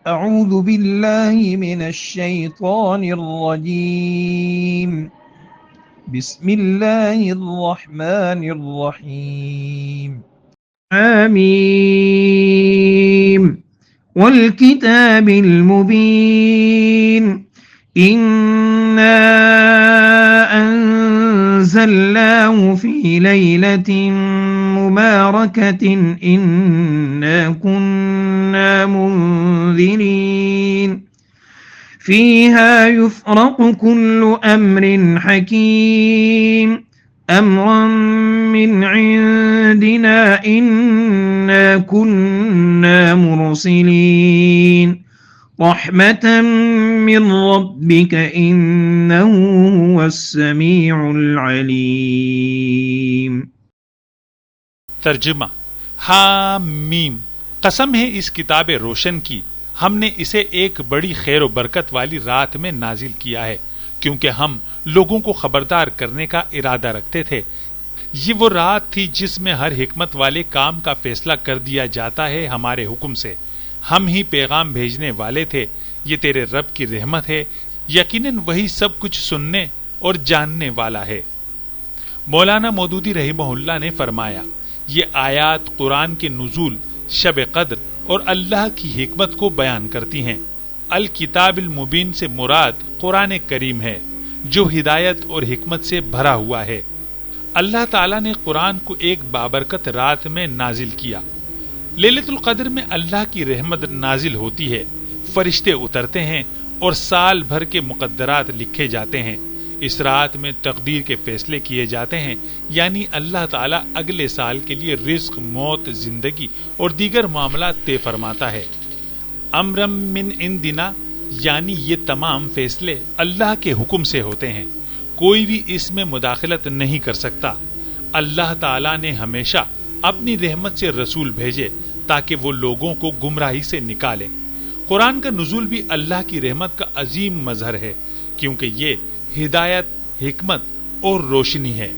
أعوذ بالله من الشيطان الرجيم بسم الله الرحمن الرحيم آمين والكتاب المبين إنا أنزلناه في ليلة مباركة إنا كنا منذرين فيها يفرق كل أمر حكيم أمرا من عندنا إنا كنا مرسلين رحمة من ربك إنه هو السميع العليم. ترجمہ حامیم، قسم ہے اس کتاب روشن کی، ہم نے اسے ایک بڑی خیر و برکت والی رات میں نازل کیا ہے کیونکہ ہم لوگوں کو خبردار کرنے کا ارادہ رکھتے تھے۔ یہ وہ رات تھی جس میں ہر حکمت والے کام کا فیصلہ کر دیا جاتا ہے ہمارے حکم سے۔ ہم ہی پیغام بھیجنے والے تھے۔ یہ تیرے رب کی رحمت ہے، یقیناً وہی سب کچھ سننے اور جاننے والا ہے۔ مولانا مودودی رحمہ اللہ نے فرمایا، یہ آیات قرآن کے نزول، شب قدر اور اللہ کی حکمت کو بیان کرتی ہیں۔ الکتاب المبین سے مراد قرآن کریم ہے جو ہدایت اور حکمت سے بھرا ہوا ہے۔ اللہ تعالیٰ نے قرآن کو ایک بابرکت رات میں نازل کیا۔ لیلۃ القدر میں اللہ کی رحمت نازل ہوتی ہے، فرشتے اترتے ہیں اور سال بھر کے مقدرات لکھے جاتے ہیں۔ اس رات میں تقدیر کے فیصلے کیے جاتے ہیں، یعنی اللہ تعالیٰ اگلے سال کے لیے رزق، موت، زندگی اور دیگر معاملات طے فرماتا ہے۔ امرم من عندنا، یعنی یہ تمام فیصلے اللہ کے حکم سے ہوتے ہیں، کوئی بھی اس میں مداخلت نہیں کر سکتا۔ اللہ تعالیٰ نے ہمیشہ اپنی رحمت سے رسول بھیجے تاکہ وہ لوگوں کو گمراہی سے نکالیں۔ قرآن کا نزول بھی اللہ کی رحمت کا عظیم مظہر ہے کیونکہ یہ ہدایت، حکمت اور روشنی ہے۔